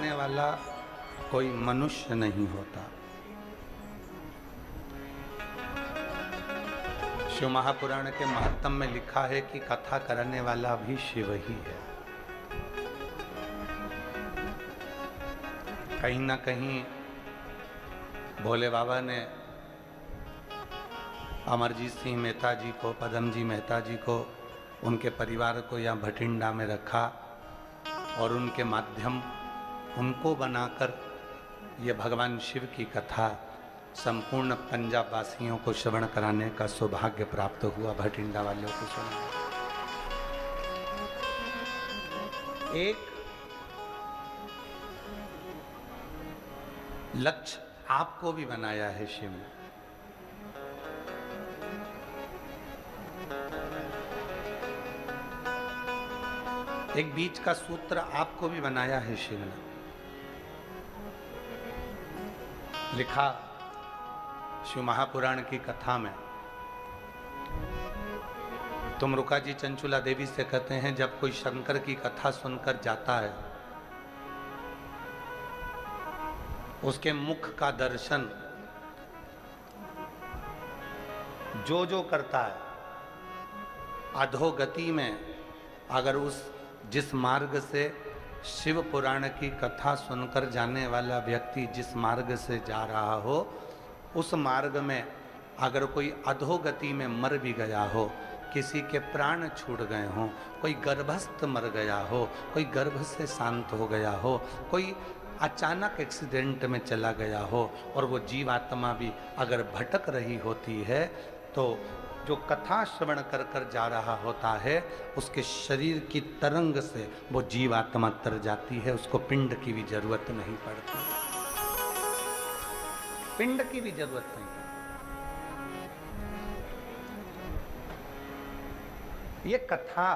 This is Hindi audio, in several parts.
कराने वाला कोई मनुष्य नहीं होता। शिव महापुराण के महत्तम में लिखा है कि कथा करने वाला भी शिव ही है। कहीं ना कहीं भोले बाबा ने अमरजीत सिंह मेहता जी को, पदम जी मेहता जी को, उनके परिवार को यहाँ भटिंडा में रखा और उनके माध्यम उनको बनाकर ये भगवान शिव की कथा संपूर्ण पंजाब वासियों को श्रवण कराने का सौभाग्य प्राप्त हुआ। भटिंडा वालों को सुना। एक लक्ष्य आपको भी बनाया है शिव ने। एक बीच का सूत्र आपको भी बनाया है शिव ने। लिखा शिव महापुराण की कथा में, तुमरुका जी चंचुला देवी से कहते हैं, जब कोई शंकर की कथा सुनकर जाता है, उसके मुख का दर्शन जो जो करता है, अधोगति में अगर उस जिस मार्ग से शिव पुराण की कथा सुनकर जाने वाला व्यक्ति जिस मार्ग से जा रहा हो, उस मार्ग में अगर कोई अधोगति में मर भी गया हो, किसी के प्राण छूट गए हों, कोई गर्भस्थ मर गया हो, कोई गर्भ से शांत हो गया हो, कोई अचानक एक्सीडेंट में चला गया हो और वो जीवात्मा भी अगर भटक रही होती है, तो जो कथा श्रवण कर कर जा रहा होता है, उसके शरीर की तरंग से वो जीवात्मा तर जाती है। उसको पिंड की भी जरूरत नहीं पड़ती, पिंड की भी जरूरत नहीं पड़ती। ये कथा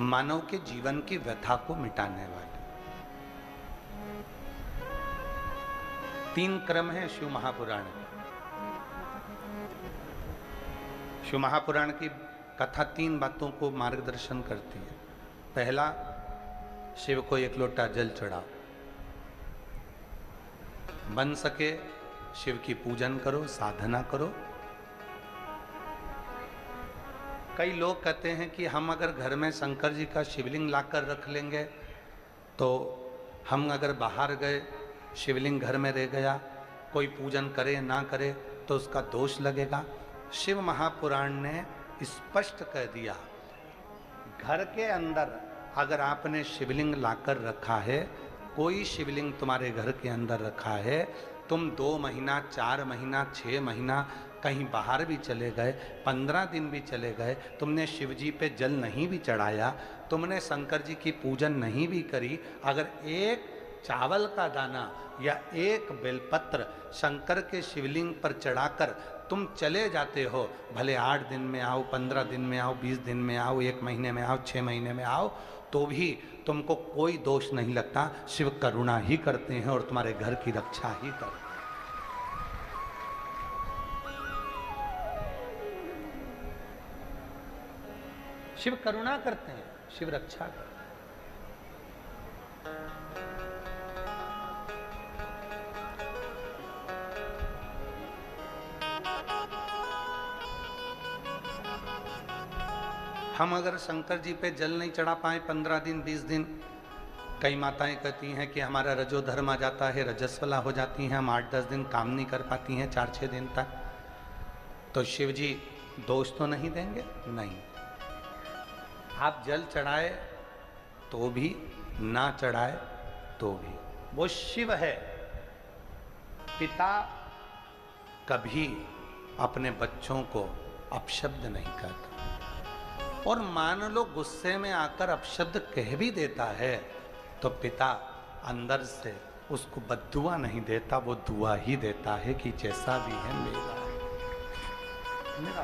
मानव के जीवन की व्यथा को मिटाने वाली। 3 क्रम है शिव महापुराण। शिव महापुराण की कथा 3 बातों को मार्गदर्शन करती है। पहला, शिव को 1 लोटा जल चढ़ाओ। बन सके शिव की पूजन करो, साधना करो। कई लोग कहते हैं कि हम अगर घर में शंकर जी का शिवलिंग लाकर रख लेंगे, तो हम अगर बाहर गए, शिवलिंग घर में रह गया, कोई पूजन करे ना करे तो उसका दोष लगेगा। शिव महापुराण ने स्पष्ट कह दिया, घर के अंदर अगर आपने शिवलिंग लाकर रखा है, कोई शिवलिंग तुम्हारे घर के अंदर रखा है, तुम 2 महीना, 4 महीना, 6 महीना कहीं बाहर भी चले गए, 15 दिन भी चले गए, तुमने शिव जी पे जल नहीं भी चढ़ाया, तुमने शंकर जी की पूजन नहीं भी करी, अगर एक चावल का दाना या एक बेलपत्र शंकर के शिवलिंग पर चढ़ाकर तुम चले जाते हो, भले 8 दिन में आओ, 15 दिन में आओ, 20 दिन में आओ, 1 महीने में आओ, 6 महीने में आओ, तो भी तुमको कोई दोष नहीं लगता। शिव करुणा ही करते हैं और तुम्हारे घर की रक्षा ही करते हैं। शिव करुणा करते हैं, शिव रक्षा करते हैं। हम अगर शंकर जी पे जल नहीं चढ़ा पाए 15 दिन, 20 दिन, कई माताएं कहती हैं कि हमारा रजो धर्म आ जाता है, रजस्वला हो जाती हैं, हम 8-10 दिन काम नहीं कर पाती हैं, 4-6 दिन तक, तो शिव जी दोष तो नहीं देंगे? नहीं। आप जल चढ़ाए तो भी, ना चढ़ाए तो भी, वो शिव है। पिता कभी अपने बच्चों को अपशब्द नहीं कहता, और मान लो गुस्से में आकर अपशब्द कह भी देता है, तो पिता अंदर से उसको बद्दुआ नहीं देता, वो दुआ ही देता है कि जैसा भी है मेरा है, मेरा।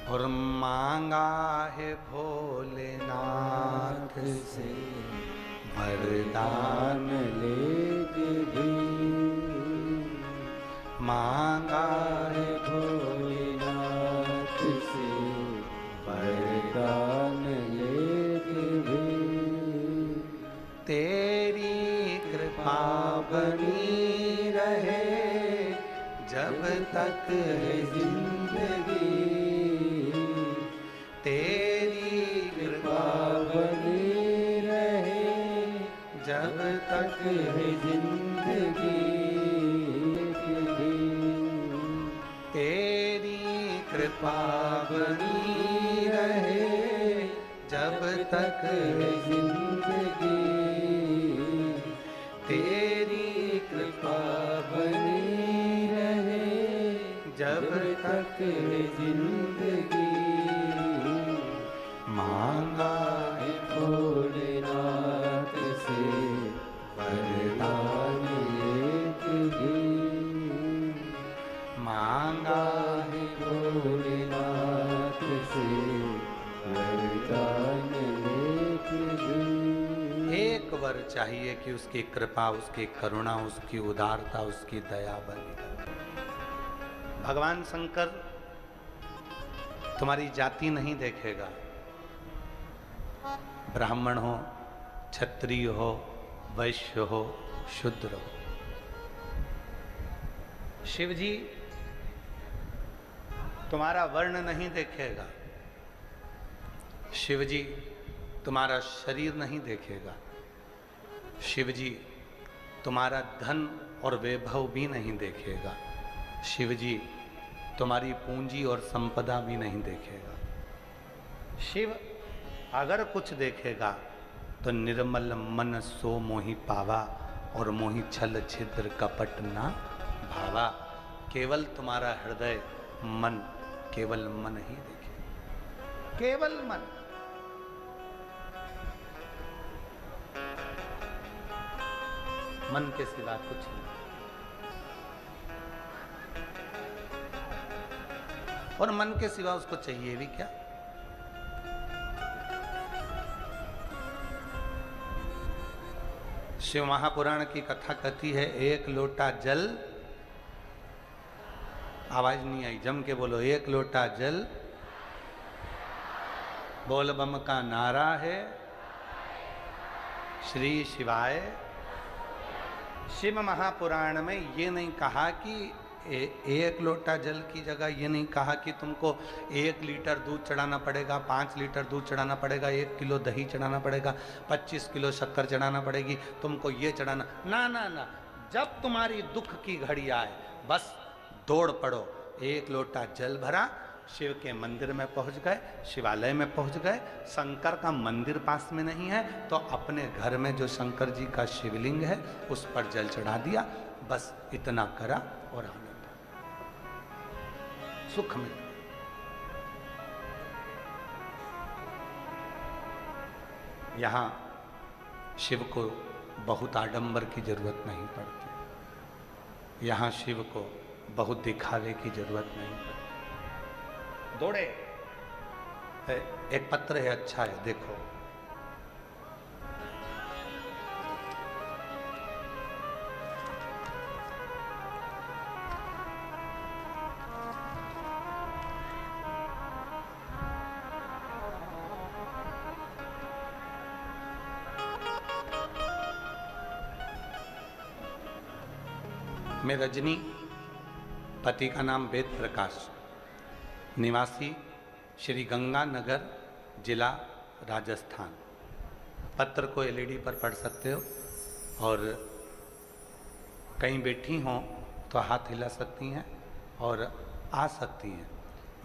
और मांगा है भोलेनाथ से वरदान लेके भी, मांगा है भोलेनाथ से बनी रहे जब तक है जिंदगी, तेरी कृपा बनी रहे जब तक है जिंदगी, तेरी कृपा बनी रहे जब तक है जिंदगी, तेरी कृपा बनी रहे जब तक है जिंदगी। मांगा है भोलेनाथ से वरदान एक ही, मांगा है भोलेनाथ से वरदान एक ही। एक वर चाहिए कि उसकी कृपा, उसकी करुणा, उसकी उदारता, उसकी दया बनी रहे। भगवान शंकर तुम्हारी जाति नहीं देखेगा, ब्राह्मण हो, क्षत्रिय हो, वैश्य हो, शूद्र हो। शिव जी तुम्हारा वर्ण नहीं देखेगा, शिव जी तुम्हारा शरीर नहीं देखेगा, शिव जी तुम्हारा धन और वैभव भी नहीं देखेगा, शिव जी तुम्हारी पूंजी और संपदा भी नहीं देखेगा। शिव अगर कुछ देखेगा तो निर्मल मन सो मोहि पावा, और मोहि छल छिद्र कपट ना भावा। केवल तुम्हारा हृदय मन, केवल मन ही देखे, केवल मन। मन के सिवा कुछ नहीं। और मन के सिवा उसको चाहिए भी क्या? शिव महापुराण की कथा कहती है, एक लोटा जल, आवाज नहीं आई, जम के बोलो, एक लोटा जल, बोल बम का नारा है, श्री शिवाय। शिव महापुराण में ये नहीं कहा कि एक लोटा जल की जगह ये नहीं कहा कि तुमको 1 लीटर दूध चढ़ाना पड़ेगा, 5 लीटर दूध चढ़ाना पड़ेगा, 1 किलो दही चढ़ाना पड़ेगा, 25 किलो शक्कर चढ़ाना पड़ेगी, तुमको ये चढ़ाना। ना ना ना, जब तुम्हारी दुख की घड़ी आए बस दौड़ पड़ो, 1 लोटा जल भरा, शिव के मंदिर में पहुंच गए, शिवालय में पहुंच गए। शंकर का मंदिर पास में नहीं है तो अपने घर में जो शंकर जी का शिवलिंग है उस पर जल चढ़ा दिया, बस इतना करा और आनंद, सुख मिल। यहां शिव को बहुत आडंबर की जरूरत नहीं पड़ती, यहां शिव को बहुत दिखावे की जरूरत नहीं पड़ती। दौड़े, एक पत्र है, अच्छा है, देखो। मैं रजनी, पति का नाम वेद प्रकाश, निवासी श्री गंगानगर, जिला राजस्थान। पत्र को एलईडी पर पढ़ सकते हो, और कहीं बैठी हों तो हाथ हिला सकती हैं और आ सकती हैं।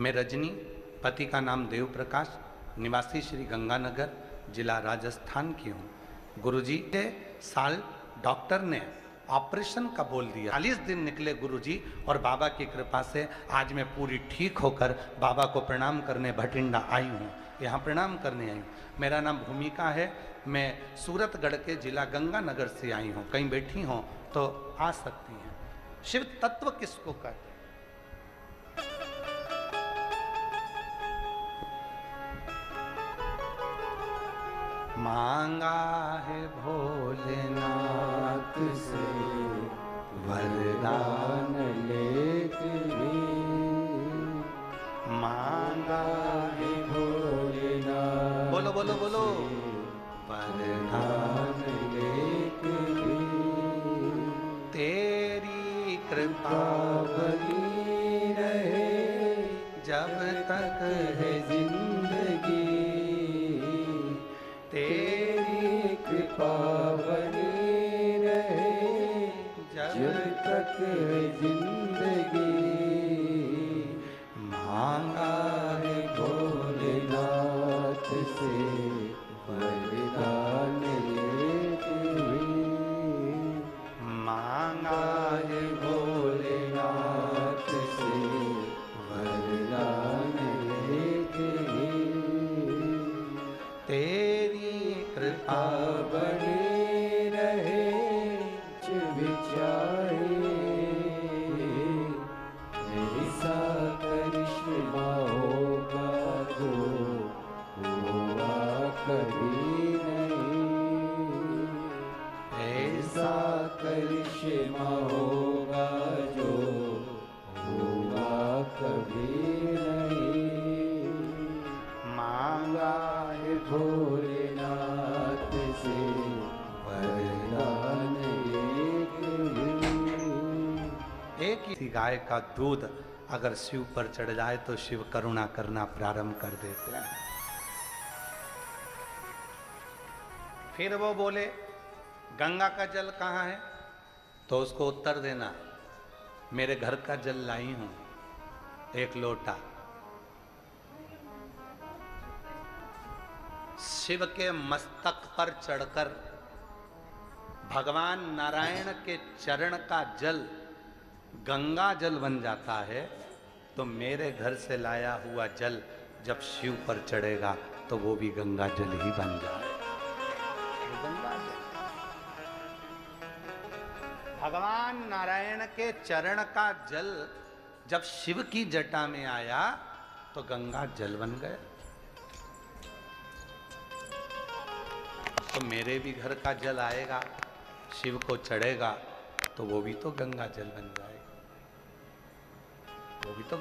मैं रजनी, पति का नाम देव प्रकाश, निवासी श्री गंगानगर, जिला राजस्थान की हूँ। गुरुजी के साल डॉक्टर ने ऑपरेशन का बोल दिया, 40 दिन निकले गुरुजी, और बाबा की कृपा से आज मैं पूरी ठीक होकर बाबा को प्रणाम करने भटिंडा आई हूँ, यहाँ प्रणाम करने आई हूँ। मेरा नाम भूमिका है, मैं सूरतगढ़ के जिला गंगानगर से आई हूँ। कहीं बैठी हों तो आ सकती हैं। शिव तत्व किसको कहते हैं? मांगा है भोलेनाथ से वरदान लेके भी, मांगा है भोलेनाथ, बोलो बोलो बोलो, वरदान लेके भी। वरदान लेते हुए मांगा है भोलेनाथ से वरदान लेते हुए तेरी कृपा बने रहे विचारे ऐसा करिश्मा होगा जो हुआ कभी नहीं, ऐसा करिश्मा होगा जो हुआ कभी नहीं। मांगा है भोलेनाथ से वरदान एक ही गाय का दूध अगर शिव पर चढ़ जाए तो शिव करुणा करना प्रारंभ कर देते हैं। फिर वो बोले गंगा का जल कहाँ है? तो उसको उत्तर देना, मेरे घर का जल लाई हूं, एक लोटा। शिव के मस्तक पर चढ़कर भगवान नारायण के चरण का जल गंगा जल बन जाता है, तो मेरे घर से लाया हुआ जल जब शिव पर चढ़ेगा तो वो भी गंगा जल ही बन जाए। गंगा जल भगवान नारायण के चरण का जल जब शिव की जटा में आया तो गंगा जल बन गया। तो मेरे भी घर का जल आएगा, शिव को चढ़ेगा तो वो भी तो गंगा जल बन जाएगा, वो भी तो